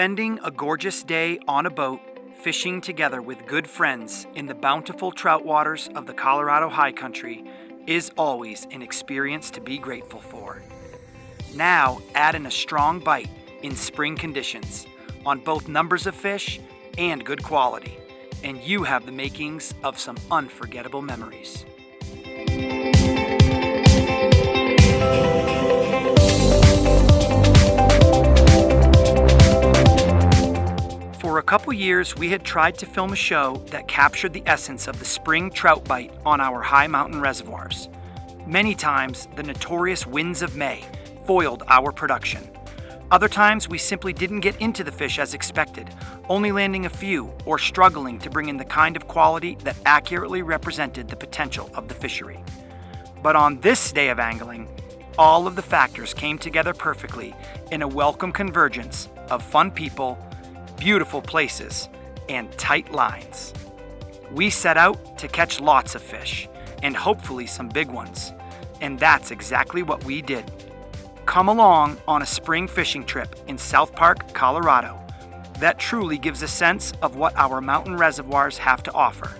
Spending a gorgeous day on a boat, fishing together with good friends in the bountiful trout waters of the Colorado High Country is always an experience to be grateful for. Now add in a strong bite in spring conditions on both numbers of fish and good quality, and you have the makings of some unforgettable memories. For a couple years, we had tried to film a show that captured the essence of the spring trout bite on our high mountain reservoirs. Many times, the notorious winds of May foiled our production. Other times, we simply didn't get into the fish as expected, only landing a few or struggling to bring in the kind of quality that accurately represented the potential of the fishery. But on this day of angling, all of the factors came together perfectly in a welcome convergence of fun people, beautiful places, and tight lines. We set out to catch lots of fish, and hopefully some big ones. And that's exactly what we did. Come along on a spring fishing trip in South Park, Colorado. That truly gives a sense of what our mountain reservoirs have to offer.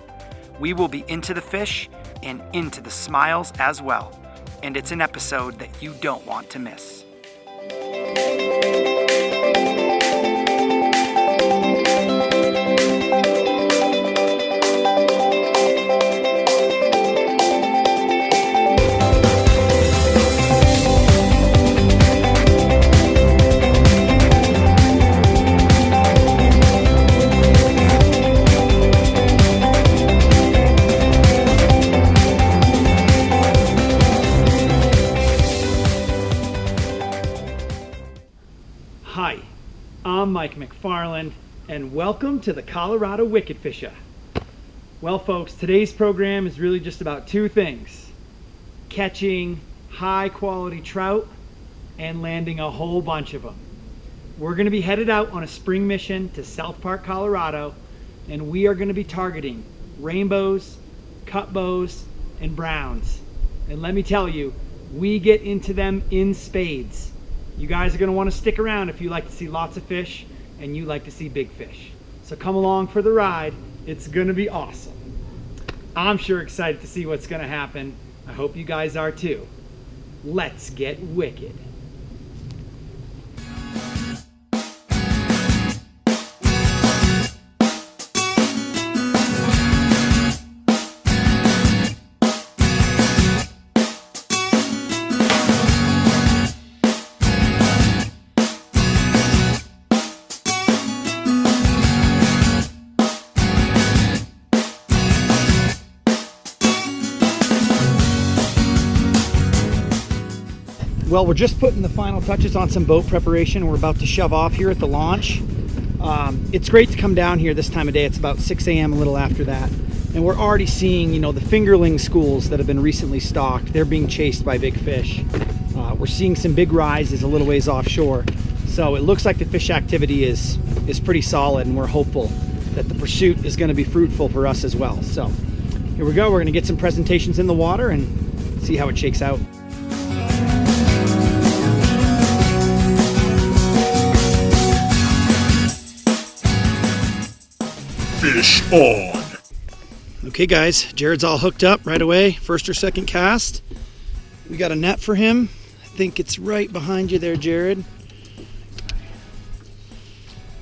We will be into the fish and into the smiles as well. And it's an episode that you don't want to miss. Hi, I'm Mike McFarland, and welcome to the Colorado Wickedfisha. Well, folks, today's program is really just about two things: catching high-quality trout and landing a whole bunch of them. We're going to be headed out on a spring mission to South Park, Colorado, and we are going to be targeting rainbows, cut bows, and browns. And let me tell you, we get into them in spades. You guys are going to want to stick around if you like to see lots of fish and you like to see big fish. So come along for the ride. It's going to be awesome. I'm sure excited to see what's going to happen. I hope you guys are too. Let's get wicked. Well, we're just putting the final touches on some boat preparation. We're about to shove off here at the launch. It's great to come down here this time of day. It's about 6 a.m., a little after that. And we're already seeing, the fingerling schools that have been recently stocked. They're being chased by big fish. We're seeing some big rises a little ways offshore. So it looks like the fish activity is pretty solid, and we're hopeful that the pursuit is going to be fruitful for us as well. So here we go. We're going to get some presentations in the water and see how it shakes out. Fish on. Okay guys, Jared's all hooked up right away. First or second cast. We got a net for him. I think it's right behind you there, Jared.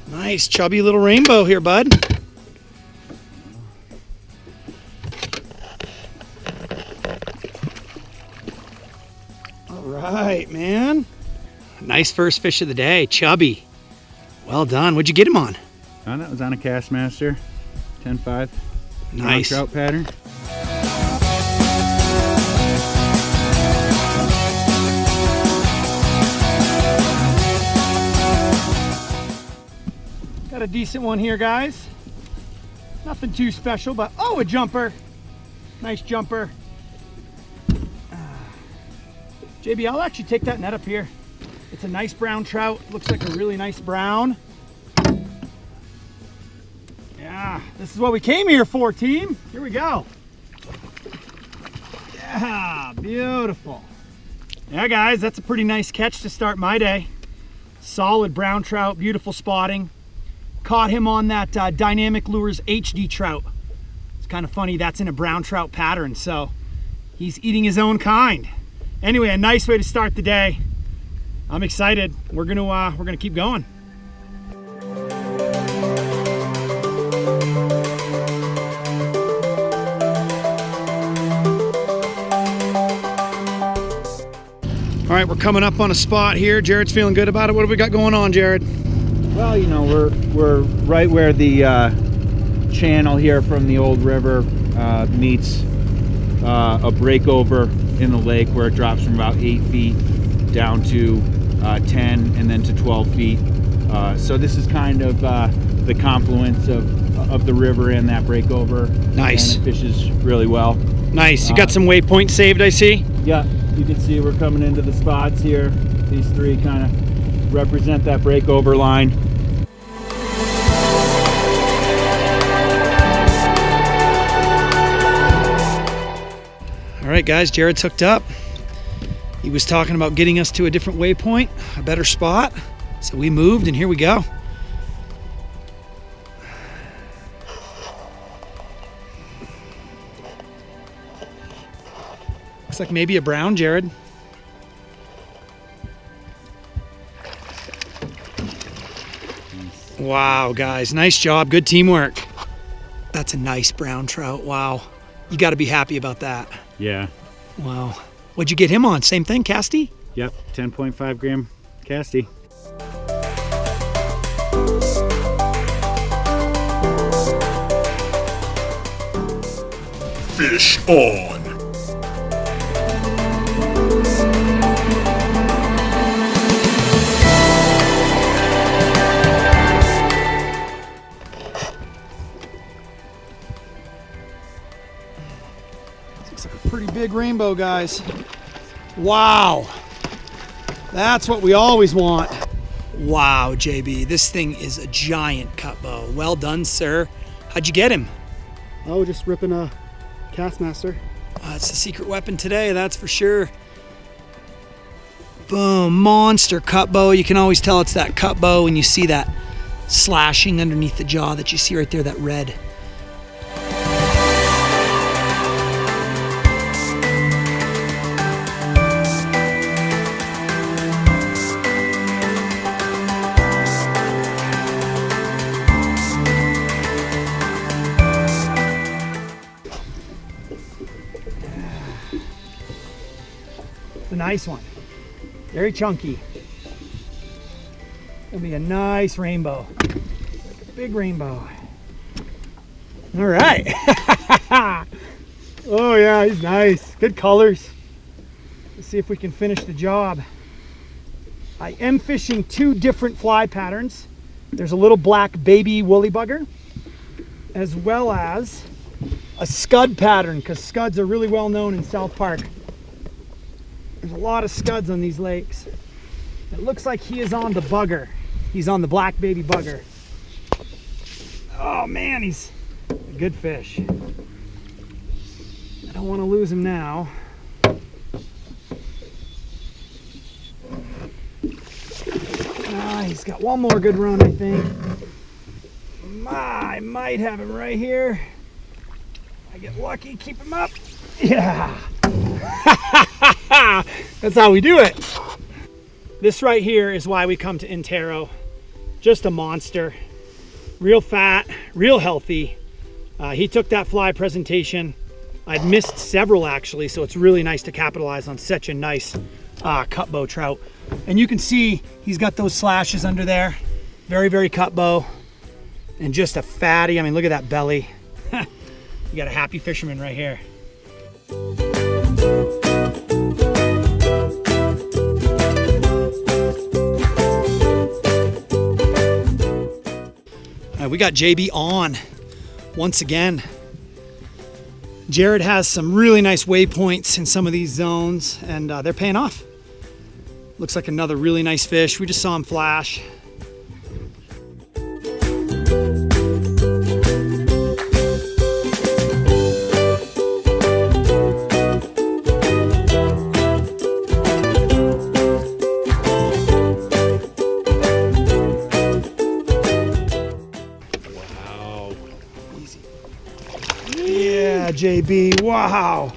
Nice chubby little rainbow here, bud. All right, man. Nice first fish of the day, chubby. Well done. What'd you get him on? That was on a Castmaster 10.5. Nice trout pattern. Got a decent one here, guys. Nothing too special, but oh, a jumper. Nice jumper. JB, I'll actually take that net up here. It's a nice brown trout. Looks like a really nice brown. Yeah, this is what we came here for, team. Here we go. Yeah, beautiful. Yeah, guys, that's a pretty nice catch to start my day. Solid brown trout, beautiful spotting. Caught him on that Dynamic Lures HD trout. It's kind of funny, that's in a brown trout pattern, so he's eating his own kind. Anyway, a nice way to start the day. I'm excited. We're gonna keep going. All right, we're coming up on a spot here. Jared's feeling good about it. What have we got going on, Jared? Well, you know, we're right where the channel here from the old river meets a breakover in the lake where it drops from about 8 feet down to 10 and then to 12 feet. So this is kind of the confluence of the river and that breakover. Nice. And it fishes really well. Nice. You got some waypoints saved, I see. Yeah, you can see we're coming into the spots here. These three kind of represent that breakover line. All right, guys, Jared's hooked up. He was talking about getting us to a different waypoint, a better spot. So we moved, and here we go. Looks like maybe a brown, Jared. Wow, guys, nice job. Good teamwork. That's a nice brown trout. Wow. You got to be happy about that. Yeah. Wow. What'd you get him on? Same thing, casty? Yep, 10.5 gram casty. Fish on. Looks like a pretty big rainbow, guys. Wow. That's what we always want. Wow, JB, this thing is a giant cut bow. Well done, sir. How'd you get him? Oh, just ripping a Castmaster. It's the secret weapon today, that's for sure. Boom, monster cut bow. You can always tell it's that cut bow when you see that slashing underneath the jaw that you see right there, that red. It's a nice one. Very chunky. It'll be a nice rainbow. Like a big rainbow. All right. Oh yeah, he's nice. Good colors. Let's see if we can finish the job. I am fishing two different fly patterns. There's a little black baby woolly bugger, as well as a scud pattern, because scuds are really well known in South Park. There's a lot of scuds on these lakes. It looks like he is on the bugger. He's on the black baby bugger. Oh man, he's a good fish. I don't want to lose him now. He's got one more good run, I think. I might have him right here. I get lucky, keep him up. Yeah. That's how we do it. This right here is why we come to Intero. Just a monster. Real fat, real healthy. He took that fly presentation. I'd missed several actually, so it's really nice to capitalize on such a nice cut bow trout. And you can see he's got those slashes under there. Very, very cut bow. And just a fatty. I mean, look at that belly. You got a happy fisherman right here. We got JB on once again. Jared has some really nice waypoints in some of these zones, and they're paying off. Looks like another really nice fish. We just saw him flash. Yeah, JB, wow.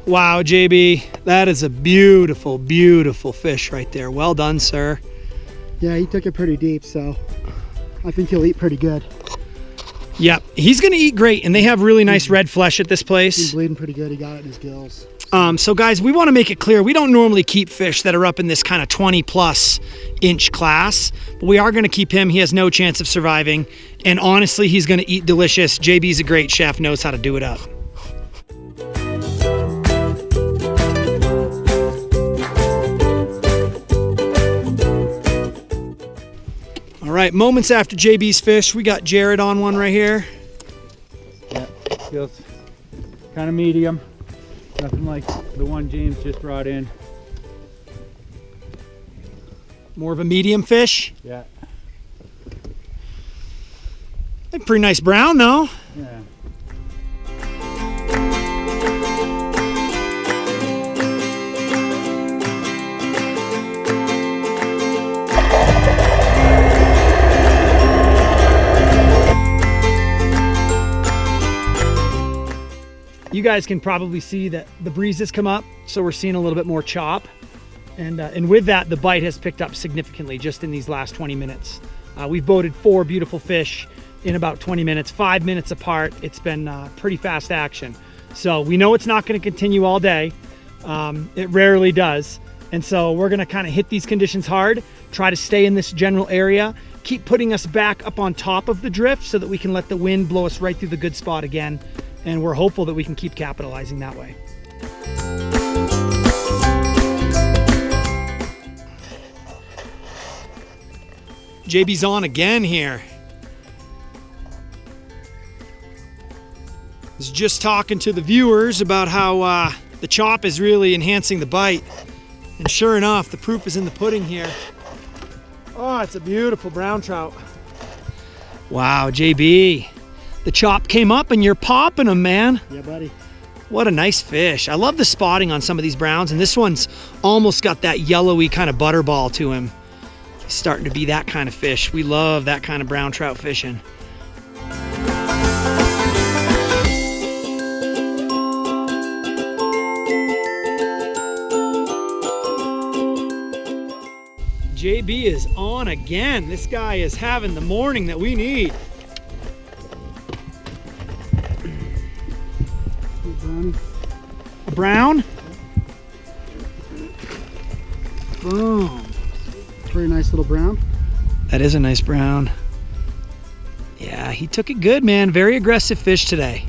Wow, JB, that is a beautiful, beautiful fish right there. Well done, sir. Yeah, he took it pretty deep, so I think he'll eat pretty good. Yep, he's gonna eat great, and they have really nice red flesh at this place. He's bleeding pretty good. He got it in his gills. So guys, we want to make it clear, we don't normally keep fish that are up in this kind of 20+ inch class, but we are going to keep him. He has no chance of surviving, and honestly, he's going to eat delicious. JB's a great chef, knows how to do it up. All right, moments after JB's fish, we got Jared on one right here. Yeah, feels kind of medium. Nothing like the one James just brought in. More of a medium fish. Yeah. A pretty nice brown though. Yeah. You guys can probably see that the breeze has come up, so we're seeing a little bit more chop. And with that, the bite has picked up significantly just in these last 20 minutes. We've boated 4 beautiful fish in about 20 minutes, 5 minutes apart. It's been pretty fast action. So we know it's not going to continue all day. It rarely does. And so we're going to kind of hit these conditions hard, try to stay in this general area, keep putting us back up on top of the drift so that we can let the wind blow us right through the good spot again. And we're hopeful that we can keep capitalizing that way. JB's on again here. I was just talking to the viewers about how the chop is really enhancing the bite. And sure enough, the proof is in the pudding here. Oh, it's a beautiful brown trout. Wow, JB. The chop came up and you're popping them, man. Yeah, buddy. What a nice fish. I love the spotting on some of these browns, and this one's almost got that yellowy kind of butterball to him. He's starting to be that kind of fish. We love that kind of brown trout fishing. JB is on again. This guy is having the morning that we need. A brown? Boom. Pretty nice little brown. That is a nice brown. Yeah, he took it good, man. Very aggressive fish today.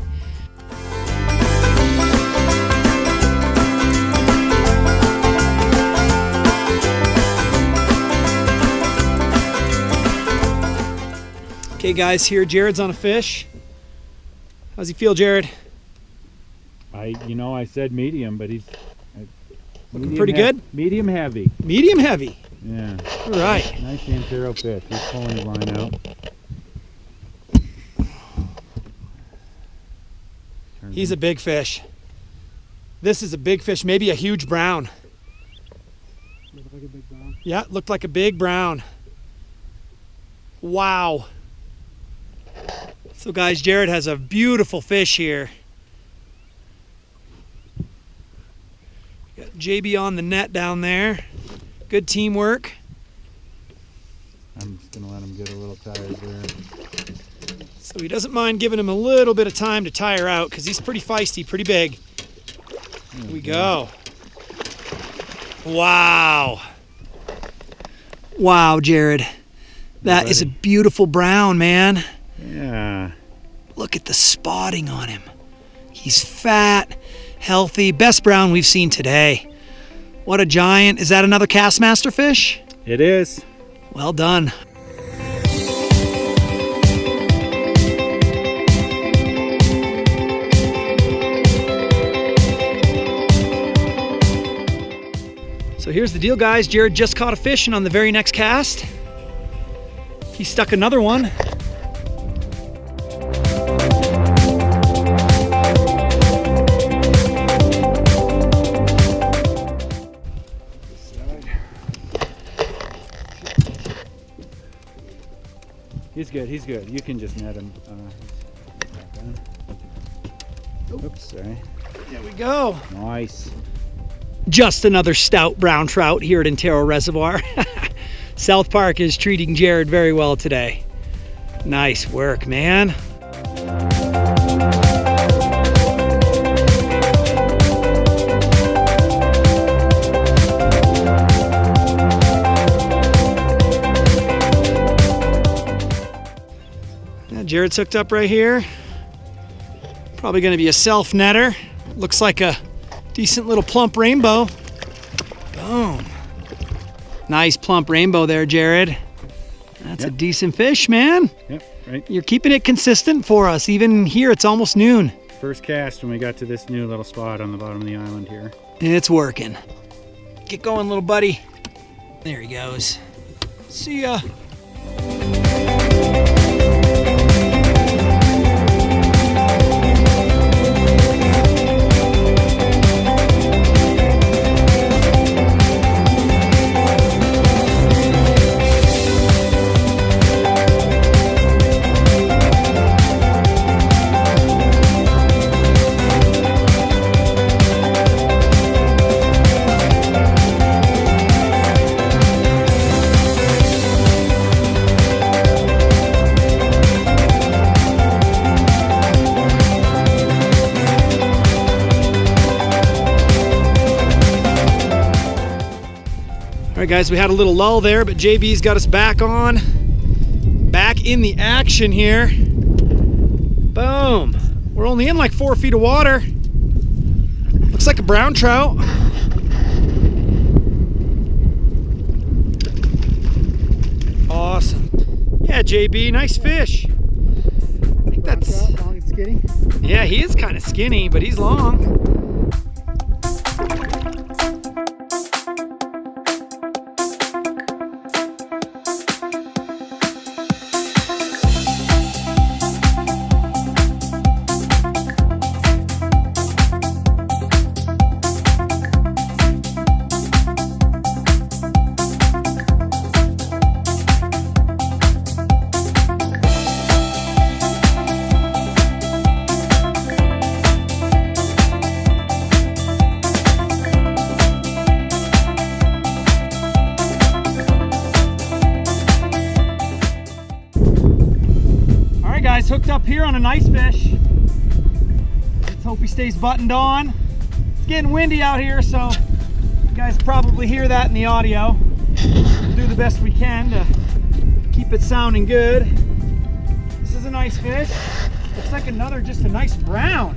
Okay, guys, here Jared's on a fish. How's he feel, Jared? I said medium, but he's looking pretty good. Medium heavy. Medium heavy. Yeah. All right. Nice Antero fish. He's pulling the line out. He's a big fish. This is a big fish, maybe a huge brown. Looked like a big brown. Yeah, looked like a big brown. Wow. So guys, Jared has a beautiful fish here. Got JB on the net down there. Good teamwork. I'm just going to let him get a little tired there. So he doesn't mind giving him a little bit of time to tire out because he's pretty feisty, pretty big. Here we go. Wow. Wow, Jared. That is a beautiful brown, man. Yeah. Look at the spotting on him. He's fat, healthy, best brown we've seen today. What a giant. Is that another Castmaster fish? It is. Well done. So here's the deal, guys. Jared just caught a fish, and on the very next cast, he stuck another one. He's good. You can just net him. Oops, sorry. There we go. Nice. Just another stout brown trout here at Antero Reservoir. South Park is treating Jared very well today. Nice work, man. Jared's hooked up right here. Probably going to be a self netter. Looks like a decent little plump rainbow. Boom. Nice plump rainbow there, Jared. That's a decent fish, man. Yep, right. You're keeping it consistent for us. Even here, it's almost noon. First cast when we got to this new little spot on the bottom of the island here. It's working. Get going, little buddy. There he goes. See ya. All right, guys, we had a little lull there, but JB's got us back in the action here. Boom. We're only in like 4 feet of water. Looks like a brown trout. Awesome. Yeah, JB, nice fish. I think that's... Long and skinny. Yeah, he is kind of skinny, but he's long. Guys, hooked up here on a nice fish. Let's hope he stays buttoned on. It's getting windy out here, so you guys probably hear that in the audio. We'll do the best we can to keep it sounding good. This is a nice fish. Looks like just a nice brown.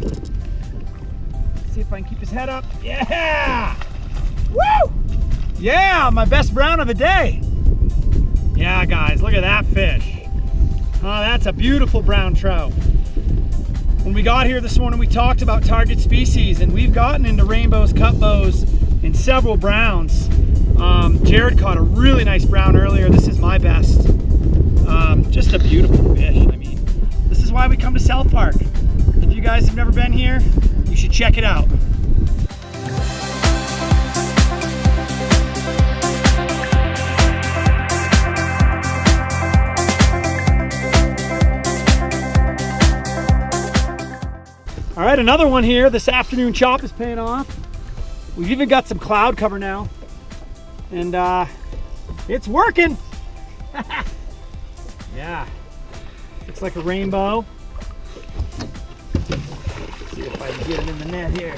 Let's see if I can keep his head up. Yeah! Woo! Yeah, my best brown of the day. Yeah, guys, look at that fish. Oh, that's a beautiful brown trout. When we got here this morning, we talked about target species, and we've gotten into rainbows, cutbows, and several browns. Jared caught a really nice brown earlier. This is my best. Just a beautiful fish. I mean, this is why we come to South Park. If you guys have never been here, you should check it out. All right, another one here. This afternoon chop is paying off. We've even got some cloud cover now. And it's working. Yeah, looks like a rainbow. Let's see if I can get it in the net here.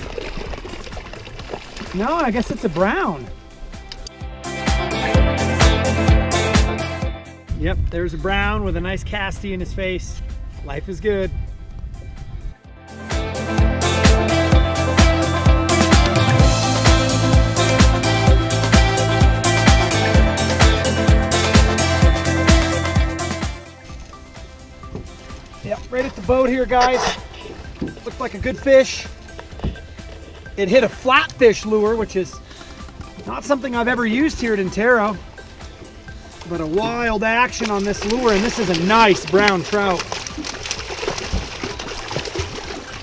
No, I guess it's a brown. Yep, there's a brown with a nice casty in his face. Life is good. Yep, right at the boat here, guys. Looked like a good fish. It hit a flatfish lure, which is not something I've ever used here at Antero, but a wild action on this lure, and this is a nice brown trout.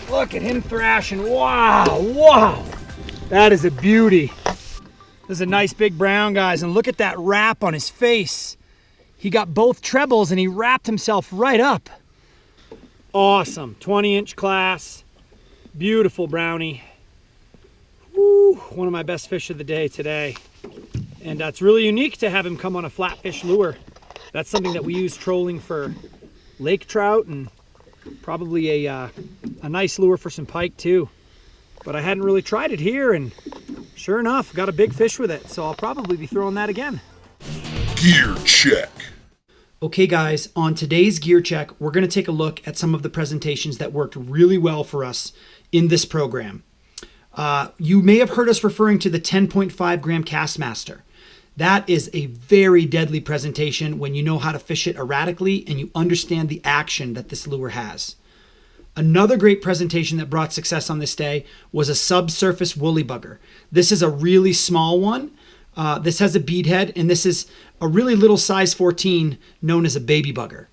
Look at him thrashing. Wow, wow. That is a beauty. This is a nice big brown, guys, and look at that wrap on his face. He got both trebles and he wrapped himself right up. Awesome, 20-inch class. Beautiful brownie. Woo, one of my best fish of the day today. And it's really unique to have him come on a flatfish lure. That's something that we use trolling for lake trout and probably a nice lure for some pike too. But I hadn't really tried it here, and sure enough, got a big fish with it. So I'll probably be throwing that again. Gear check. Okay guys, on today's gear check, we're going to take a look at some of the presentations that worked really well for us in this program. You may have heard us referring to the 10.5 gram Castmaster. That is a very deadly presentation when you know how to fish it erratically and you understand the action that this lure has. Another great presentation that brought success on this day was a subsurface woolly bugger. This is a really small one. This has a bead head, and this is a really little size 14 known as a baby bugger.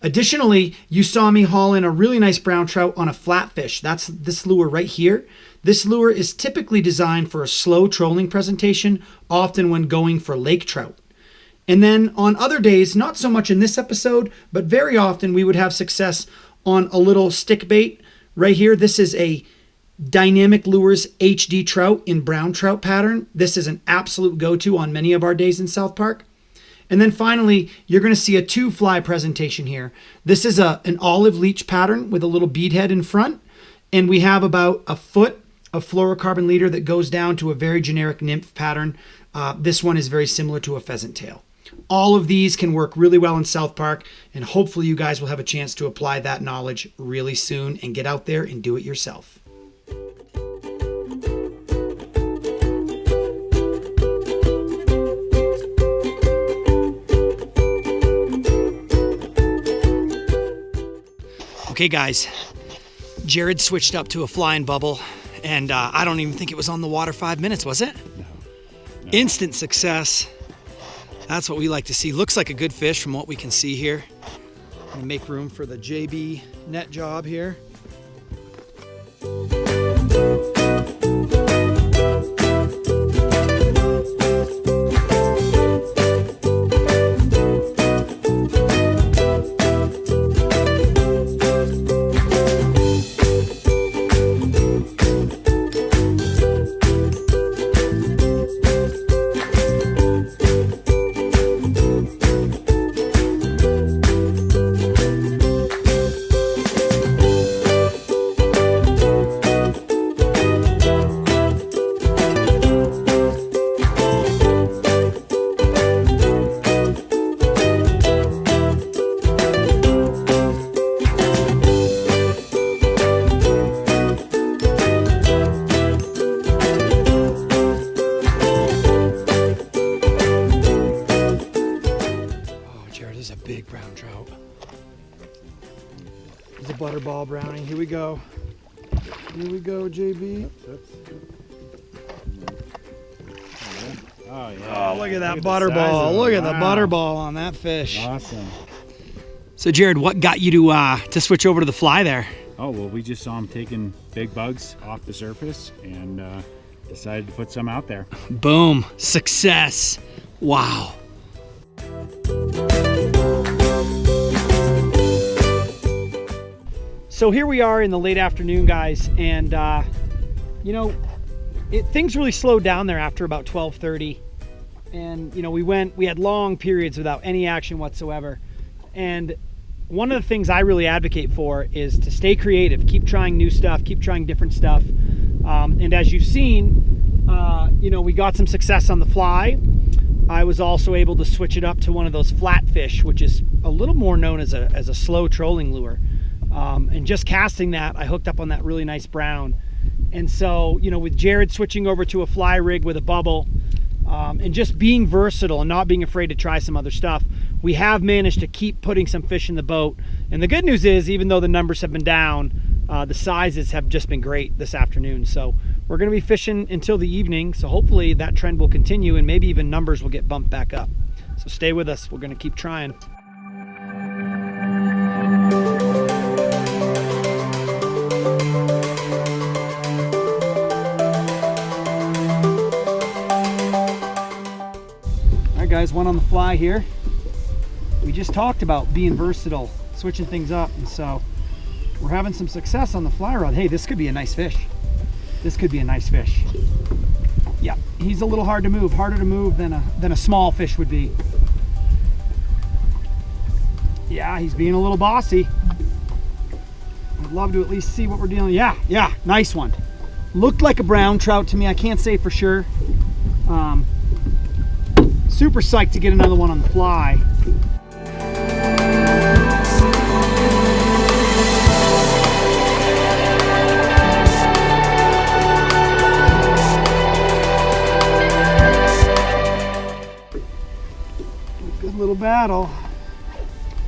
Additionally, you saw me haul in a really nice brown trout on a flatfish. That's this lure right here. This lure is typically designed for a slow trolling presentation, often when going for lake trout. And then on other days, not so much in this episode, but very often we would have success on a little stick bait right here. This is a Dynamic Lures HD trout in brown trout pattern. This is an absolute go-to on many of our days in South Park. And then finally, you're going to see a 2-fly presentation here. This is an olive leech pattern with a little bead head in front. And we have about a foot of fluorocarbon leader that goes down to a very generic nymph pattern. This one is very similar to a pheasant tail. All of these can work really well in South Park, and hopefully you guys will have a chance to apply that knowledge really soon and get out there and do it yourself. Okay guys, Jared switched up to a flying bubble, and I don't even think it was on the water 5 minutes, was it? No. Instant success. That's what we like to see. Looks like a good fish from what we can see here. I'm gonna make room for the JB net job here. Big brown trout. There's a butterball brownie. Here we go. Here we go, JB. Oh, yeah. Oh, look at that butterball. Look at the butterball on that fish. Awesome. So, Jared, what got you to switch over to the fly there? Oh, well, we just saw him taking big bugs off the surface and decided to put some out there. Boom. Success. Wow. So here we are in the late afternoon, guys, and you know, things really slowed down there after about 12:30, and you know, we had long periods without any action whatsoever. And one of the things I really advocate for is to stay creative, keep trying new stuff, keep trying different stuff. And as you've seen, you know, we got some success on the fly. I was also able to switch it up to one of those flatfish, which is a little more known as a slow trolling lure. And just casting that, I hooked up on that really nice brown. And so, you know, with Jared switching over to a fly rig with a bubble, and just being versatile and not being afraid to try some other stuff, we have managed to keep putting some fish in the boat. And the good news is, even though the numbers have been down, the sizes have just been great this afternoon. So we're going to be fishing until the evening. So hopefully that trend will continue and maybe even numbers will get bumped back up. So stay with us. We're going to keep trying. Guys, one on the fly here. We just talked about being versatile, switching things up, and so We're having some success on the fly rod. Hey, this could be a nice fish. This could be a nice fish. Yeah, he's a little hard to move, harder to move than a small fish would be. Yeah, he's being a little bossy. I'd love to at least see what we're dealing with. Yeah, nice one. Looked like a brown trout to me. I can't say for sure. Super psyched to get another one on the fly. Good little battle.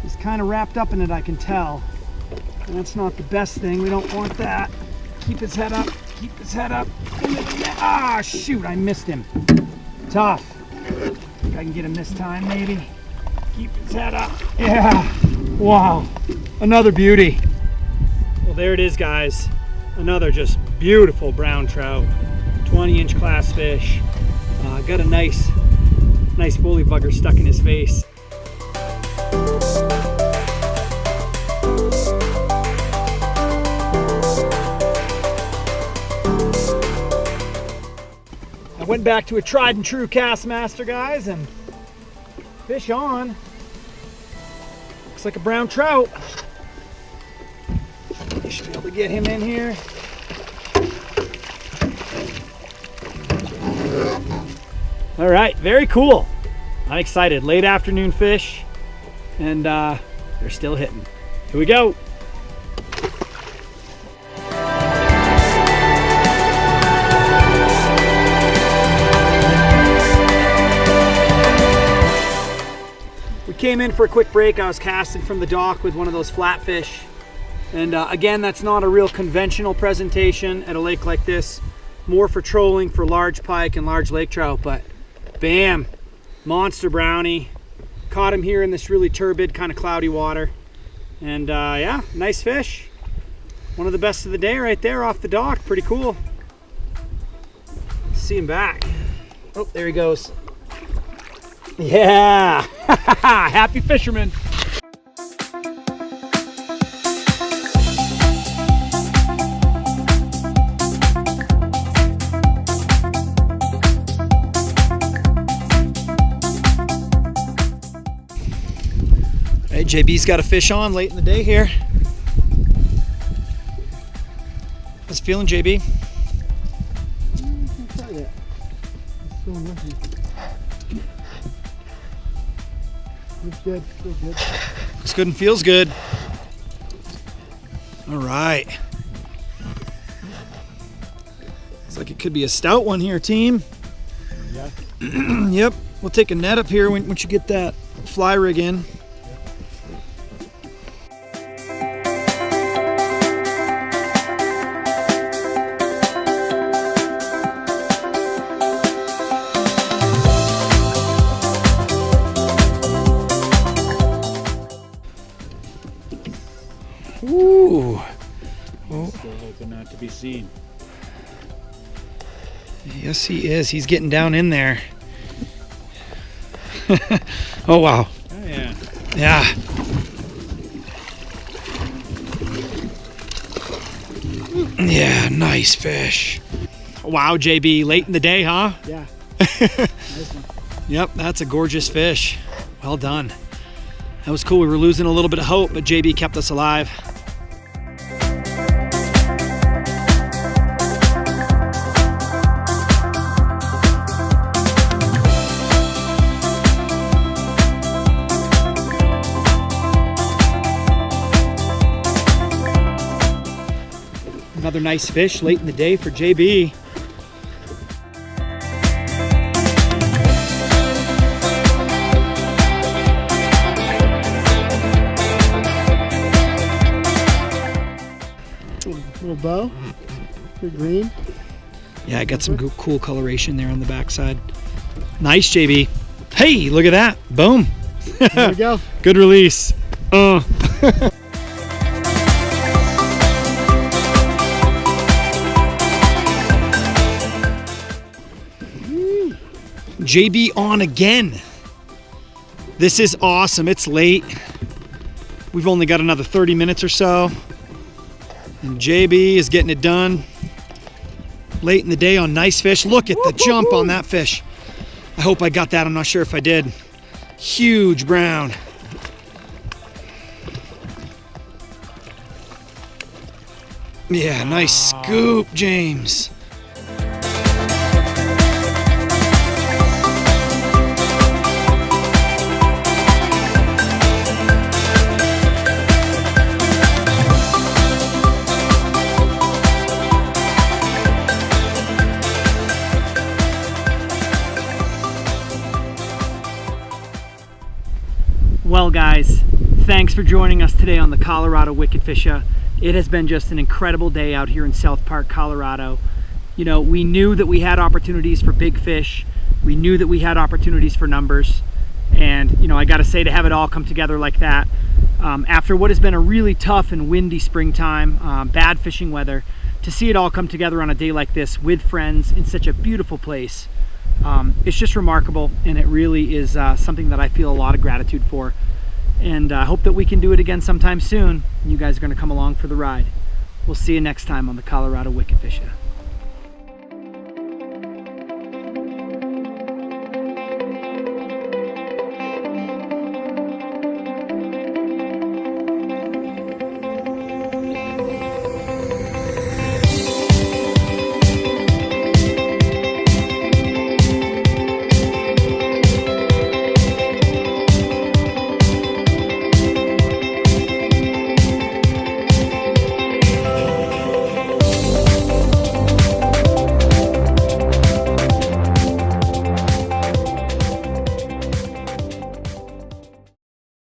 He's kind of wrapped up in it, I can tell. And that's not the best thing. We don't want that. Keep his head up. Keep his head up. Ah, shoot, I missed him. Tough. Think I can get him this time, maybe. Keep his head up. Yeah. Wow. Another beauty. Well, there it is, guys. Another just beautiful brown trout. 20-inch class fish. Got a nice bully bugger stuck in his face. I went back to a tried and true cast master, guys, and fish on. Looks like a brown trout. You should be able to get him in here. All right, very cool. I'm excited. Late afternoon fish, and they're still hitting. Here we go. We came in for a quick break. I was casting from the dock with one of those flatfish. And again, that's not a real conventional presentation at a lake like this. More for trolling for large pike and large lake trout, but bam, monster brownie. Caught him here in this really turbid, kind of cloudy water. And yeah, nice fish. One of the best of the day right there off the dock. Pretty cool. See him back. Oh, there he goes. Yeah, happy fisherman. Hey, JB's got a fish on late in the day here. How's it feeling, JB? I can't tell yet. It's still nothing. Looks good, feels good. Looks good and feels good. All right. Looks like it could be a stout one here, team. Yeah. Yep. We'll take a net up here once you get that fly rig in. Ooh. Oh. Still hoping not to be seen. Yes, he is. He's getting down in there. Oh, wow. Oh, yeah. Yeah. Yeah, nice fish. Wow, JB, late in the day, huh? Yeah. Nice one. Yep, that's a gorgeous fish. Well done. That was cool. We were losing a little bit of hope, but JB kept us alive. Another nice fish late in the day for JB. Little bow, good green. Yeah, I got some cool coloration there on the backside. Nice, JB. Hey, look at that. Boom. There we go. Good release. JB on again. This is awesome. It's late. We've only got another 30 minutes or so. And JB is getting it done late in the day on nice fish. Look at the jump on that fish. I hope I got that. I'm not sure if I did. Huge brown. Yeah, nice scoop, James. Well guys, thanks for joining us today on the Colorado Wickedfisha. It has been just an incredible day out here in South Park, Colorado. You know, we knew that we had opportunities for big fish. We knew that we had opportunities for numbers. And, you know, I gotta say, to have it all come together like that, after what has been a really tough and windy springtime, bad fishing weather, to see it all come together on a day like this with friends in such a beautiful place, it's just remarkable, and it really is something that I feel a lot of gratitude for. And I hope that we can do it again sometime soon. You guys are going to come along for the ride. We'll see you next time on the Colorado Wickedfisha.